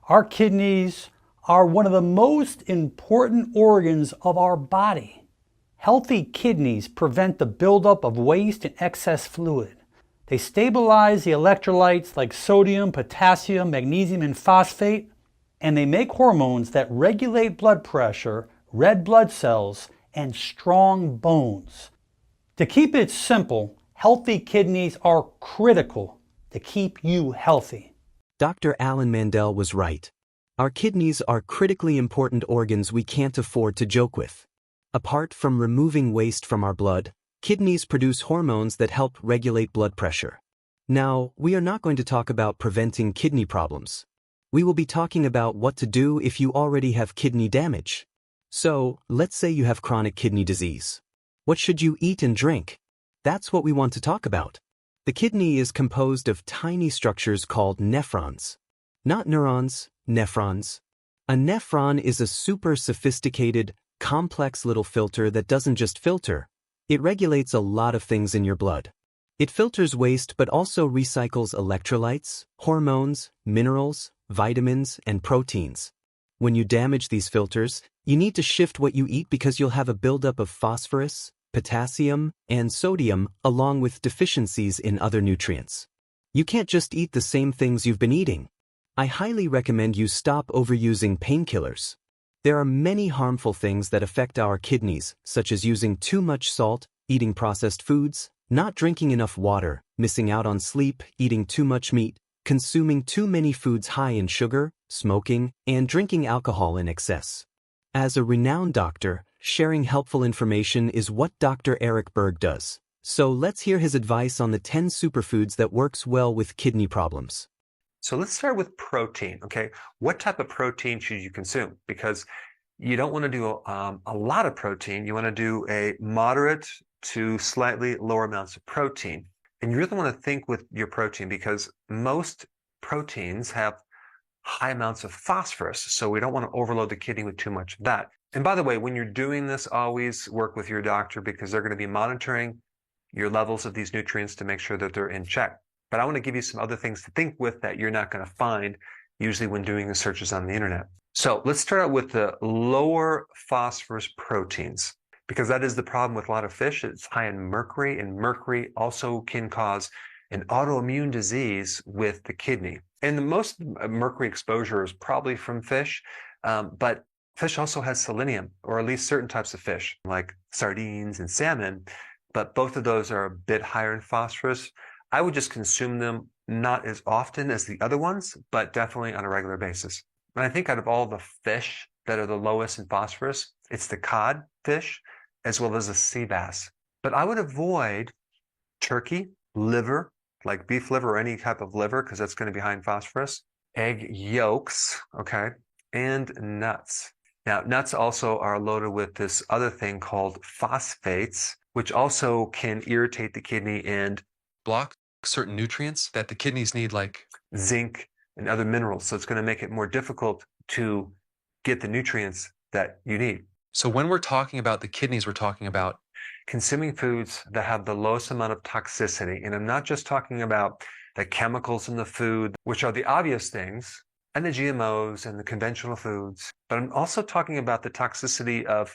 Our kidneys are one of the most important organs of our body. Healthy kidneys prevent the buildup of waste and excess fluid. They stabilize the electrolytes like sodium, potassium, magnesium, and phosphate, and they make hormones that regulate blood pressure, red blood cells, and strong bones. To keep it simple, healthy kidneys are critical to keep you healthy. Dr. Alan Mandel was right. Our kidneys are critically important organs we can't afford to joke with. Apart from removing waste from our blood, kidneys produce hormones that help regulate blood pressure. Now, we are not going to talk about preventing kidney problems. We will be talking about what to do if you already have kidney damage. So, let's say you have chronic kidney disease. What should you eat and drink? That's what we want to talk about. The kidney is composed of tiny structures called nephrons. Not neurons, nephrons. A nephron is a super sophisticated, complex little filter that doesn't just filter. It regulates a lot of things in your blood. It filters waste but also recycles electrolytes, hormones, minerals, vitamins, and proteins. When you damage these filters, you need to shift what you eat because you'll have a buildup of phosphorus, potassium, and sodium along with deficiencies in other nutrients. You can't just eat the same things you've been eating. I highly recommend you stop overusing painkillers. There are many harmful things that affect our kidneys, such as using too much salt, eating processed foods, not drinking enough water, missing out on sleep, eating too much meat, consuming too many foods high in sugar, smoking, and drinking alcohol in excess. As a renowned doctor, sharing helpful information is what Dr. Eric Berg does. So let's hear his advice on the 10 superfoods that works well with kidney problems. So let's start with protein, okay? What type of protein should you consume? Because you don't want to do a lot of protein. You want to do a moderate to slightly lower amounts of protein. And you really want to think with your protein because most proteins have high amounts of phosphorus. So we don't want to overload the kidney with too much of that. And by the way, when you're doing this, always work with your doctor because they're going to be monitoring your levels of these nutrients to make sure that they're in check. But I want to give you some other things to think with that you're not going to find usually when doing the searches on the internet. So let's start out with the lower phosphorus proteins because that is the problem with a lot of fish. It's high in mercury, and mercury also can cause an autoimmune disease with the kidney. And the most mercury exposure is probably from fish, but fish also has selenium, or at least certain types of fish like sardines and salmon, but both of those are a bit higher in phosphorus. I would just consume them not as often as the other ones, but definitely on a regular basis. And I think out of all the fish that are the lowest in phosphorus, it's the cod fish as well as the sea bass. But I would avoid turkey, liver, like beef liver or any type of liver, because that's going to be high in phosphorus, egg yolks, okay, and nuts. Now, nuts also are loaded with this other thing called phosphates, which also can irritate the kidney and block certain nutrients that the kidneys need, like zinc and other minerals. So it's going to make it more difficult to get the nutrients that you need. So when we're talking about the kidneys, we're talking about consuming foods that have the lowest amount of toxicity. And I'm not just talking about the chemicals in the food, which are the obvious things, and the GMOs and the conventional foods, but I'm also talking about the toxicity of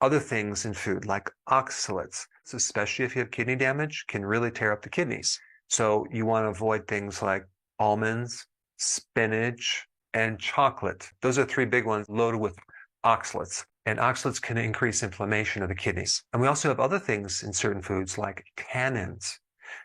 other things in food like oxalates, so especially if you have kidney damage, can really tear up the kidneys. So you want to avoid things like almonds, spinach, and chocolate. Those are three big ones loaded with oxalates. And oxalates can increase inflammation of the kidneys. And we also have other things in certain foods like tannins.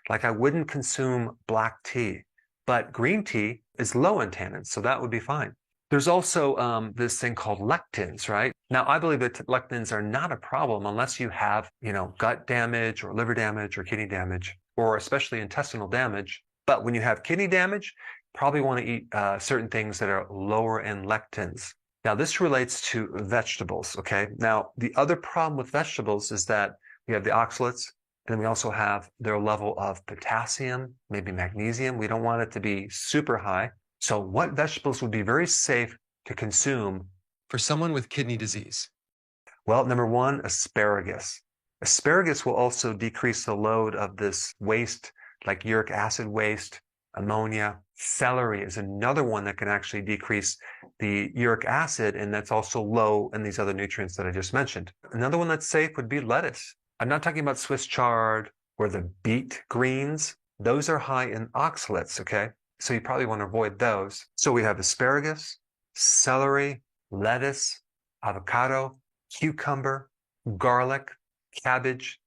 Like I wouldn't consume black tea, but green tea is low in tannins, so that would be fine. There's also this thing called lectins, right? Now, I believe that lectins are not a problem unless you have, gut damage or liver damage or kidney damage, or especially intestinal damage. But when you have kidney damage, probably want to eat certain things that are lower in lectins. Now, this relates to vegetables, okay? Now, the other problem with vegetables is that we have the oxalates, and then we also have their level of potassium, maybe magnesium. We don't want it to be super high. So what vegetables would be very safe to consume for someone with kidney disease? Well, number one, asparagus. Asparagus will also decrease the load of this waste, like uric acid waste, ammonia. Celery is another one that can actually decrease the uric acid, and that's also low in these other nutrients that I just mentioned. Another one that's safe would be lettuce. I'm not talking about Swiss chard or the beet greens. Those are high in oxalates, okay? So you probably want to avoid those. So we have asparagus, celery, lettuce, avocado, cucumber, garlic, cabbage,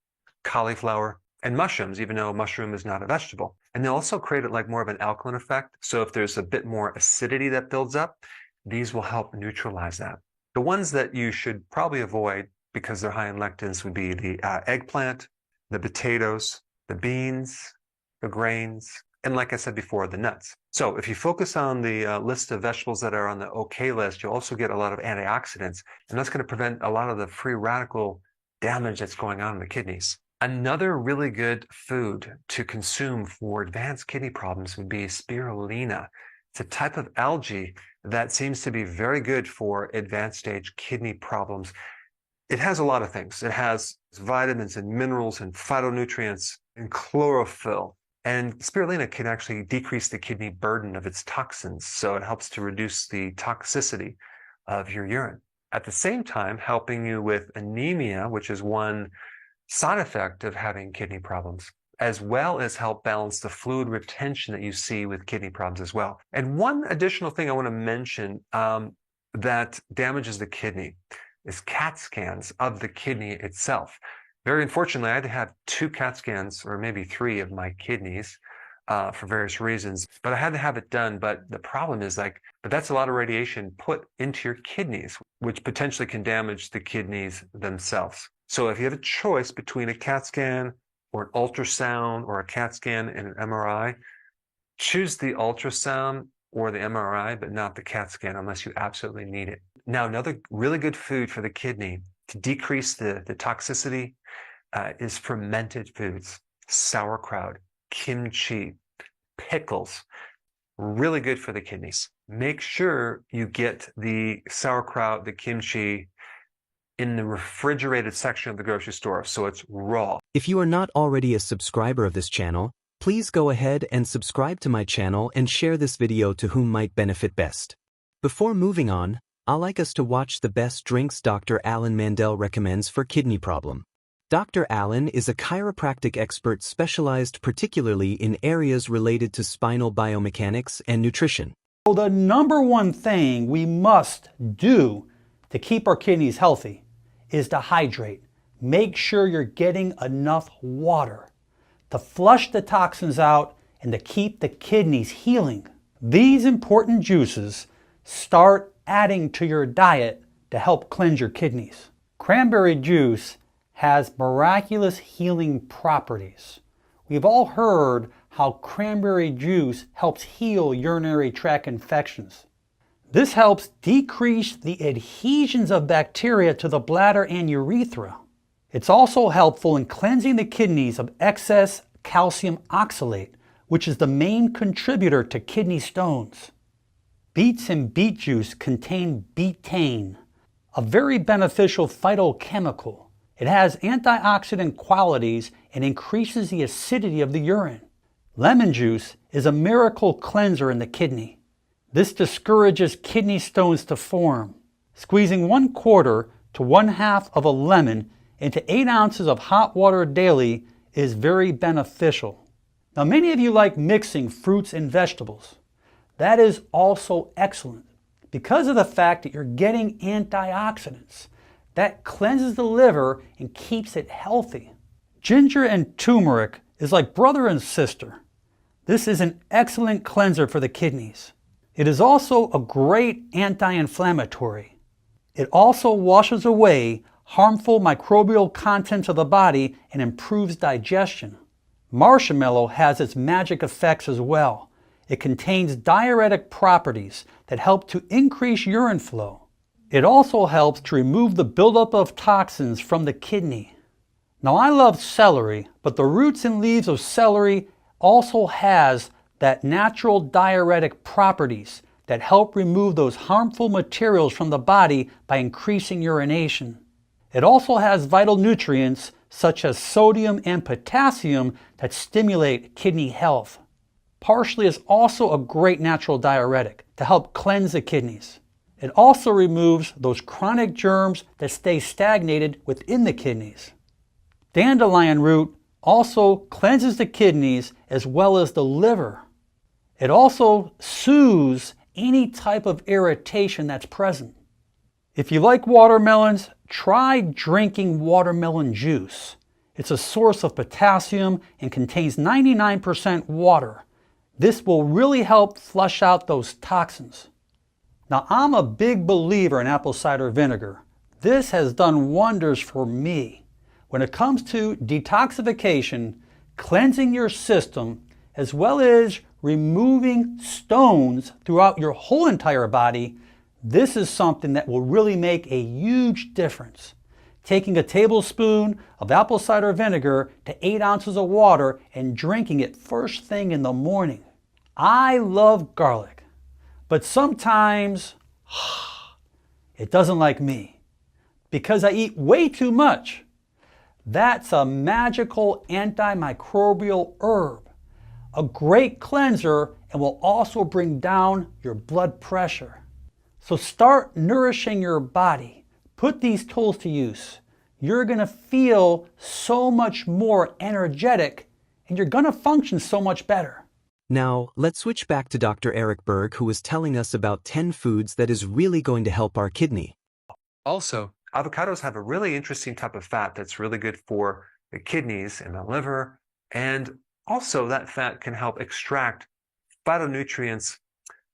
cauliflower, and mushrooms, even though a mushroom is not a vegetable. And they also create it like more of an alkaline effect. So if there's a bit more acidity that builds up, these will help neutralize that. The ones that you should probably avoid because they're high in lectins would be the eggplant, the potatoes, the beans, the grains, and like I said before, the nuts. So if you focus on the list of vegetables that are on the OK list, you'll also get a lot of antioxidants, and that's going to prevent a lot of the free radical damage that's going on in the kidneys. Another really good food to consume for advanced kidney problems would be spirulina. It's a type of algae that seems to be very good for advanced stage kidney problems. It has a lot of things. It has vitamins and minerals and phytonutrients and chlorophyll. And spirulina can actually decrease the kidney burden of its toxins, so it helps to reduce the toxicity of your urine. At the same time, helping you with anemia, which is one side effect of having kidney problems, as well as help balance the fluid retention that you see with kidney problems as well. And one additional thing I want to mention that damages the kidney is CAT scans of the kidney itself. Very unfortunately, I had to have 2 CAT scans, or maybe 3, of my kidneys for various reasons, but I had to have it done. But the problem is but that's a lot of radiation put into your kidneys, which potentially can damage the kidneys themselves. So if you have a choice between a CAT scan or an ultrasound or a CAT scan and an MRI, choose the ultrasound or the MRI, but not the CAT scan unless you absolutely need it. Now, another really good food for the kidney to decrease the toxicity is fermented foods, sauerkraut, kimchi, pickles, really good for the kidneys. Make sure you get the sauerkraut, the kimchi in the refrigerated section of the grocery store, so it's raw. If you are not already a subscriber of this channel, please go ahead and subscribe to my channel and share this video to whom might benefit best. Before moving on, I'd like us to watch the best drinks Dr. Alan Mandel recommends for kidney problem. Dr. Alan is a chiropractic expert specialized particularly in areas related to spinal biomechanics and nutrition. So the number one thing we must do to keep our kidneys healthy is to hydrate. Make sure you're getting enough water to flush the toxins out and to keep the kidneys healing. These important juices start adding to your diet to help cleanse your kidneys. Cranberry juice has miraculous healing properties. We've all heard how cranberry juice helps heal urinary tract infections. This helps decrease the adhesions of bacteria to the bladder and urethra. It's also helpful in cleansing the kidneys of excess calcium oxalate, which is the main contributor to kidney stones. Beets and beet juice contain betaine, a very beneficial phytochemical. It has antioxidant qualities and increases the acidity of the urine. Lemon juice is a miracle cleanser in the kidney. This discourages kidney stones to form. Squeezing 1/4 to 1/2 of a lemon into 8 ounces of hot water daily is very beneficial. Now, many of you like mixing fruits and vegetables. That is also excellent because of the fact that you're getting antioxidants. That cleanses the liver and keeps it healthy. Ginger and turmeric is like brother and sister. This is an excellent cleanser for the kidneys. It is also a great anti-inflammatory. It also washes away harmful microbial contents of the body and improves digestion. Marshmallow has its magic effects as well. It contains diuretic properties that help to increase urine flow. It also helps to remove the buildup of toxins from the kidney. Now, I love celery, but the roots and leaves of celery also has that natural diuretic properties that help remove those harmful materials from the body by increasing urination. It also has vital nutrients such as sodium and potassium that stimulate kidney health. Parsley is also a great natural diuretic to help cleanse the kidneys. It also removes those chronic germs that stay stagnated within the kidneys. Dandelion root also cleanses the kidneys as well as the liver. It also soothes any type of irritation that's present. If you like watermelons, try drinking watermelon juice. It's a source of potassium and contains 99% water. This will really help flush out those toxins. Now, I'm a big believer in apple cider vinegar. This has done wonders for me. When it comes to detoxification, cleansing your system, as well as removing stones throughout your whole entire body, this is something that will really make a huge difference. Taking a tablespoon of apple cider vinegar to 8 ounces of water and drinking it first thing in the morning. I love garlic, but sometimes it doesn't like me because I eat way too much. That's a magical antimicrobial herb, a great cleanser, and will also bring down your blood pressure. So start nourishing your body. Put these tools to use. You're going to feel so much more energetic and you're going to function so much better. Now, let's switch back to Dr. Eric Berg, who was telling us about 10 foods that is really going to help our kidney. Also, avocados have a really interesting type of fat that's really good for the kidneys and the liver, and also that fat can help extract phytonutrients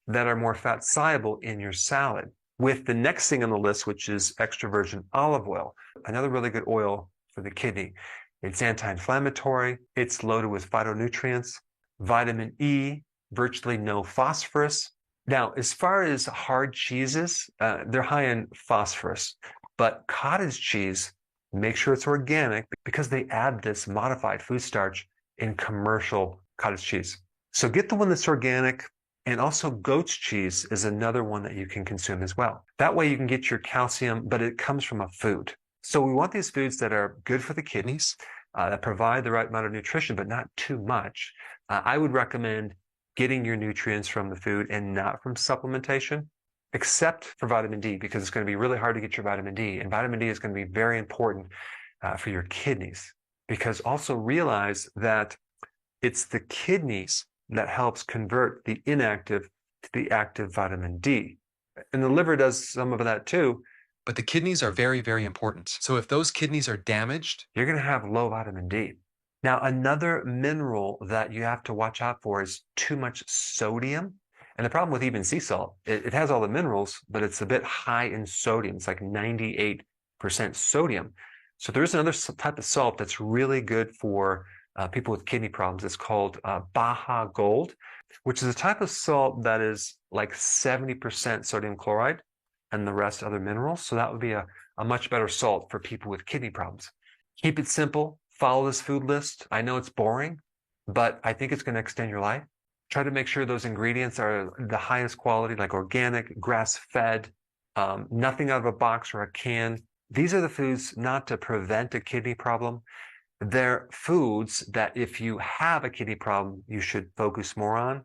that are more fat soluble in your salad. With the next thing on the list, which is extra virgin olive oil, another really good oil for the kidney. It's anti-inflammatory, it's loaded with phytonutrients, vitamin E, virtually no phosphorus. Now, as far as hard cheeses, they're high in phosphorus, but cottage cheese, make sure it's organic because they add this modified food starch in commercial cottage cheese. So get the one that's organic. And also goat's cheese is another one that you can consume as well. That way you can get your calcium, but it comes from a food. So we want these foods that are good for the kidneys, that provide the right amount of nutrition, but not too much. I would recommend getting your nutrients from the food and not from supplementation, except for vitamin D, because it's going to be really hard to get your vitamin D. And vitamin D is going to be very important for your kidneys, because also realize that it's the kidneys that helps convert the inactive to the active vitamin D. And the liver does some of that too. But the kidneys are very, very important. So if those kidneys are damaged, you're going to have low vitamin D. Now, another mineral that you have to watch out for is too much sodium. And the problem with even sea salt, it has all the minerals, but it's a bit high in sodium. It's like 98% sodium. So there's another type of salt that's really good for people with kidney problems. It's called Baja Gold, which is a type of salt that is like 70% sodium chloride and the rest other minerals. So that would be a much better salt for people with kidney problems. Keep it simple. Follow this food list. I know it's boring, but I think it's going to extend your life. Try to make sure those ingredients are the highest quality, like organic, grass-fed, nothing out of a box or a can. These are the foods not to prevent a kidney problem. They're foods that if you have a kidney problem, you should focus more on.